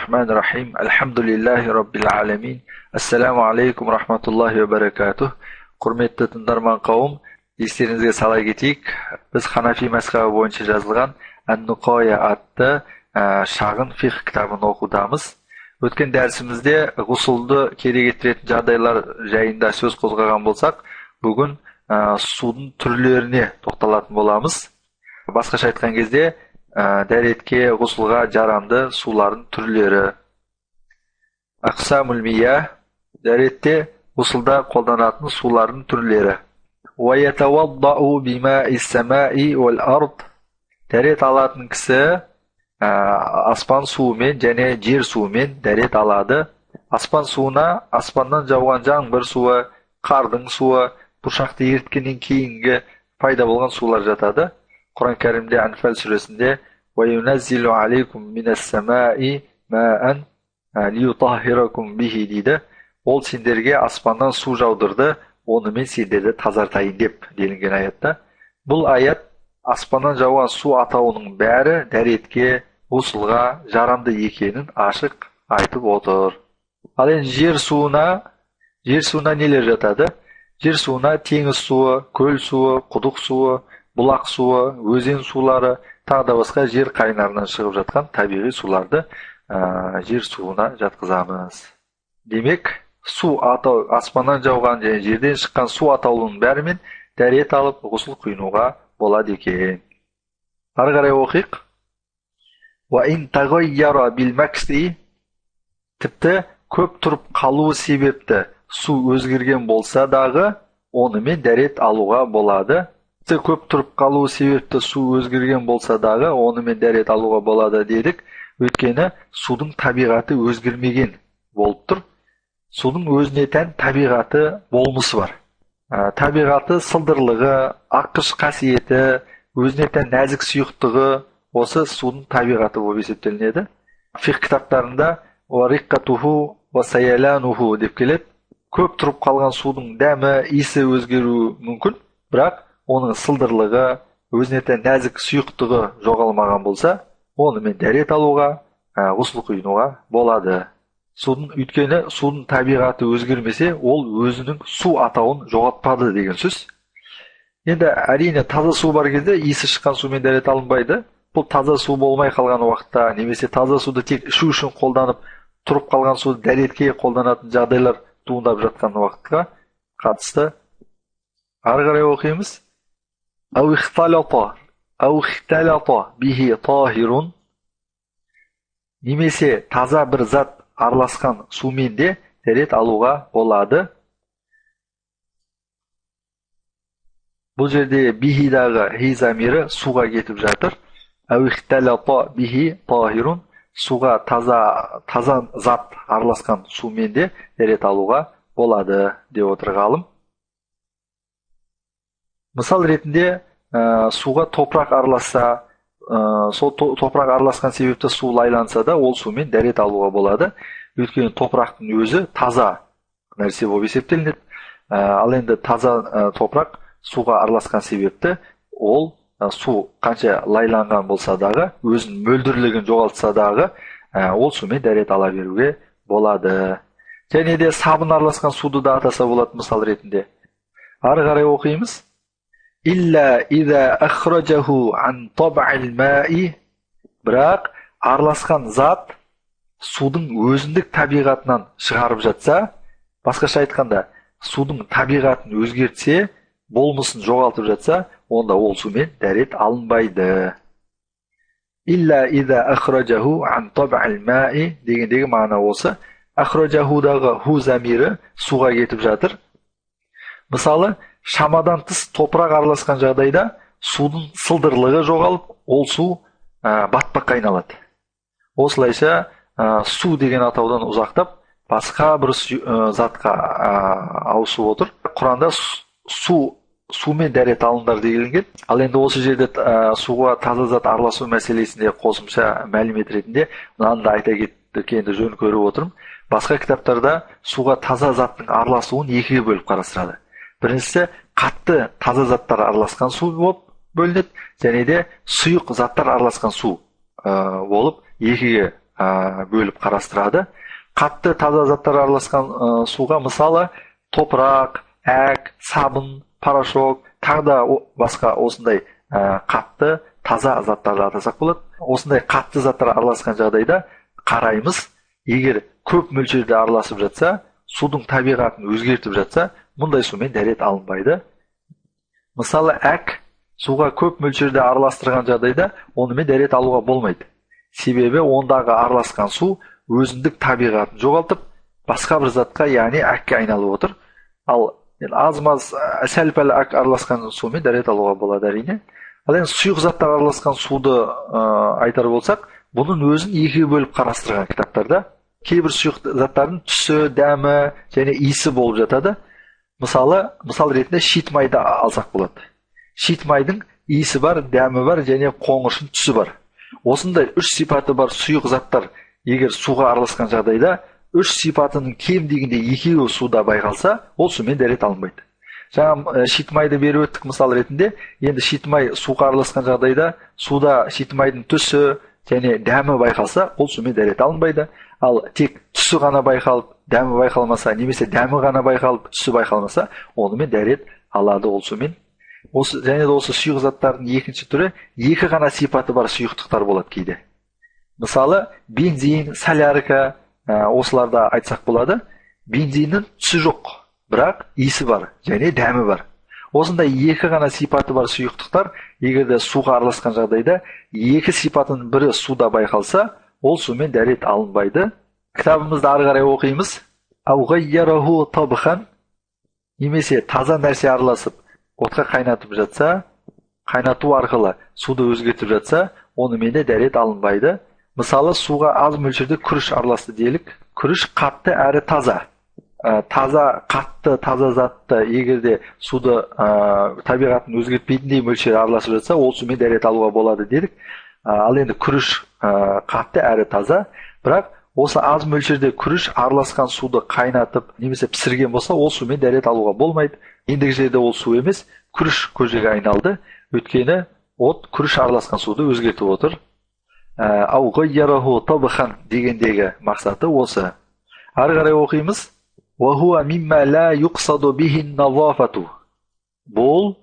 Bismillahirrahmanirrahim. Alhamdulillahi Rabbil alamin. Assalamu alaikum rahmatullahi wa barakatuh. Құрметті тыңдарман қауым, естеріңізге сала кетейік. Біз Ханафи мазхабы бойынша жазылған Ан-Нуқая атты шағын фиқх кітабын оқудамыз. Өткен дәрісімізде ғұсылды керек ететін жағдайлар жайында сөз қозғаған болсақ, бүгін судың түрлеріне тоқталатын боламыз. Басқаша айтқан кезде, дәретке, ғұсылға жарамды сулардың түрлері. Ақсамул мия, дәретте, ғұсылда қолданатын сулардың түрлері. وَيَتَوَضَّأُ بِمَاءِ السَّمَاءِ وَالْأَرْضِ, дәрет алатын кісі аспан суымен және жер суымен дәрет алады. Аспан суына аспаннан жауған жаңбыр суы, қардың суы, бұршақты еріткеннен кейінгі пайда болған сулар жатады. Құран кәрімде Анфал сүресінде وَيُنَزِّلُ عَلَيْكُمْ مِنَ السَّمَاءِ مَاءً لِيُطَهِّرَكُمْ بِهِ дейді. Ол сендерге аспаннан су жаудырды, онымен сендерді тазартайын деп делінген аятта. Бұл аят аспаннан жауған су атауының бәрі дәретке, ғұсылға жарамды екенін ашық айтып отыр. Ал енді жер суына нелер жатады? Жер суына теңіз суы, көл суы, құдық суы, бұлақ суы, өзен сулары, тағы да басқа жер қайнарынан шығып жатқан табиғи суларды жер суына жатқызамыз. Демек, су атау, аспаннан жауған және жерден шыққан су атаулының бәрімен дәрет алып, ғұсыл құйынуға болады екен. Ары қарай оқиық. وَإِنْ تَغَيَّرَ بِالْمَكْسِ, тіпті көп тұрып қалуы себепті су өзгерген болса дағы, онымен дәрет алуға болады. Көп тұрып қалуы себепті су өзгерген болса дағы, онымен дәрет алуға болады дедік. Өйткені судың табиғаты өзгермеген болып тұр. Судың өзіне тән табиғаты болмысы бар. Табиғаты сылдырлығы, аққыш қасиеті, өзіне тән нәзік сұйықтығы, осы судың табиғаты болып есептелінеді. Фиқх кітаптарында «Уариққатуху ва саялануху» деп келеді. Көп тұрып қалған судың дәмі, иісі өзгеруі мүмкін, бірақ оның сылдырлығы, өзіне тән нәзік сұйықтығы жоғалмаған болса, онымен дәрет алуға, ғұсыл құйынуға болады. Өйткені судың табиғаты өзгермесе, ол өзінің су атауын жоғалтпады деген сөз. Енді әрине таза су бар кезде иісі шыққан сумен дәрет алынбайды. Бұл таза су болмай қалған уақытта, немесе таза суды тек ішу үшін қолданып, тұрып қалған суды дәретке қолданатын жағдайлар туындап жатқан уақытқа қатысты. Ары қарай оқимыз. أو اختلط به طاهر, немесе таза бір зат араласқан сумен де дәрет алуға болады. Бұл жерде бихидағы хи замирі суға кетіп жатыр. أو اختلط به طاهر, суға таза зат араласқан сумен де дәрет алуға болады деп отыр ғалым. Мысал ретінде суға топырақ араласса, сол топырақ араласқан себепті су лайланса да, ол сумен дәрет алуға болады. Өйткені топырақтың өзі таза нәрсе болып есептелінеді. Ал енді таза топырақ суға араласқан себепті ол су қанша лайланған болса дағы, өзінің мөлдірлігін жоғалтса дағы, ол сумен дәрет ала беруге болады. Және де сабын араласқан суды да атаса болады мысал ретінде. Ары қарай оқимыз. إِلَّا إِذَا أَخْرَجَهُ عَنْ طَبْعِ الْمَاءِ, бірақ араласқан зат судың өзіндік табиғатынан шығарып жатса, басқаша айтқанда, судың табиғатын өзгертсе, болмысын жоғалтып жатса, онда ол сумен дәрет алынбайды. إِلَّا إِذَا أَخْرَجَهُ عَنْ طَبْعِ الْمَاءِ дегендегі мағына осы. Ахраджахудағы ху замирі суға кетіп жатыр. Мысалы, шамадан тыс топырақ араласқан жағдайда судың сылдырлығы жоғалып, ол су батпаққа айналады. Осылайша су деген атаудан ұзақтап, басқа бір затқа ауысып отыр. Құранда сумен дәрет алыңдар делінген. Ал енді осы жерде суға таза зат араласу мәселесінде қосымша мәлімет ретінде мынаны да айта кеткенді жөн көріп отырмын. Басқа кітаптарда суға таза заттың араласуын екіге бөліп қарастырады. Біріншісі, қатты таза заттар араласқан су болып бөлінеді, және де сұйық заттар араласқан су болып екіге бөліп қарастырады. Қатты таза заттар араласқан суға мысалы топырақ, әк, сабын, порошок, тағы да басқа осындай қатты таза заттарды атасақ болады. Осындай қатты заттар араласқан жағдайда қараймыз, егер көп мөлшерде араласып жатса, судың табиғатын өзгертіп жатса, мұндай сумен дәрет алынбайды. Мысалы, әк суға көп мөлшерде араластырған жағдайда онымен дәрет алуға болмайды. Себебі ондағы араласқан су өзіндік табиғатын жоғалтып, басқа бір затқа, яғни әкке айналып отыр. Ал аз-маз сәл-пәл әк араласқан сумен дәрет алуға болады әрине. Ал енді сұйық заттар араласқан суды айтар болсақ, бұның өзін екіге бөліп қарастырған кітаптарда кейбір сұйық заттардың түсі, дәмі және иісі болып жатады. Мысал ретінде шит майды алсақ болады. Шит майдың иісі бар, дәмі бар және қоңыршын түсі бар. Осындай үш сипаты бар сұйық заттар егер суға араласқан жағдайда, үш сипатының кем дегенде екеуі суда байқалса, ол сумен дәрет алынбайды. Жаңа шит майды беріп өттік мысал ретінде, енді шит май суға араласқан жағдайда, суда шит майдың түсі және дәмі байқалса, ол сумен дәрет алынбайды. Ал тек түсі ғана байқалып, дәмі байқалмаса, немесе дәмі ғана байқалып, түсі байқалмаса, онымен дәрет алады ол сумен. Және де осы сұйық заттардың екінші түрі, екі ғана сипаты бар сұйықтықтар болады кейде. Мысалы, бензин, солярка, осыларда айтсақ болады, бензиннің түсі жоқ, бірақ иісі бар және дәмі бар. Осындай екі ғана сипаты бар сұйықтықтар, егерде суға араласқан жағдайда, екі сипатының бірі суда байқалса, ол сумен дәрет алынбайды. Кітабымызды ары қарай оқимыз. Ауғайяраху табхан, немесе таза нәрсе араласып, отқа қайнатып жатса, қайнату арқылы суды өзгертіп жатса, онымен де дәрет алынбайды. Мысалы, суға аз мөлшерде күріш араласты делік. Күріш қатты әрі таза. Қатты, таза затты егерде суды табиғатын өзгертпейтіндей мөлшер араласып жатса, ол сумен дәрет алуға болады делік. Ал енді күріш қатты әрі таза, бірақ осы аз мөлшерде күріш араласқан суды қайнатып, немесе пісірген болса, ол сумен дәрет алуға болмайды. Ендігі жерде ол су емес, күріш көжеге айналды. Өйткені от күріш араласқан суды өзгертіп отыр. Ауғайяраху табхан дегендегі мақсаты осы. Ары қарай оқимыз. Вахуа мимма ла юқсаду бихи назафату. Бұл,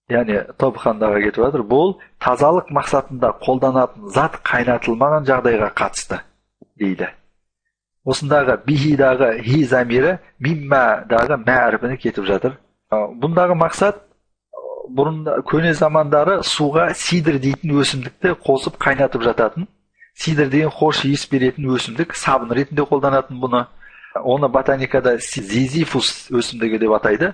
яғни табхандағы кетіп жатыр, бұл тазалық мақсатында қолданатын зат қайнатылмаған жағдайға қатысты дейді. Осындағы бихидағы хи замирі миммадағы мәріпіні кетіп жатыр. Бұндағы мақсат бұрын көне замандары суға сидр дейтін өсімдікті қосып қайнатып жататын. Сидр деген хош иіс беретін өсімдік, сабын ретінде қолданатын бұны. Оны ботаникада зизифус өсімдігі деп атайды.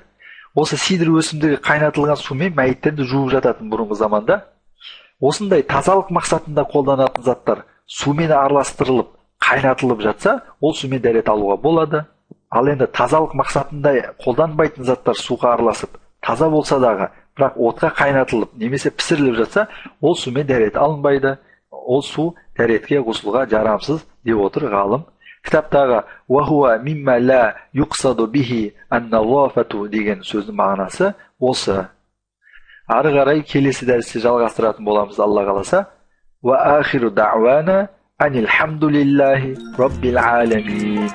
Осы сидр өсімдігі қайнатылған сумен мәйіттерді жуып жататын бұрынғы заманда. Осындай тазалық мақсатында қолданатын заттар сумен араластырылып, қайнатылып жатса, ол сумен дәрет алуға болады. Ал енді тазалық мақсатында қолданбайтын заттар суға араласып, таза болса дағы, бірақ отқа қайнатылып, немесе пісіріліп жатса, ол сумен дәрет алынбайды. Ол су дәретке ғұсылға жарамсыз деп отыр ғалым. Кітаптағы «Вахуа мимма ла юқсаду бихи ан-назафату» деген сөздің мағынасы осы. Ары қарай келесі дәрісті жалғастыратын боламыз, Алла қаласа. Ва ахиру да'вана анил хамдулиллахи раббил аламин.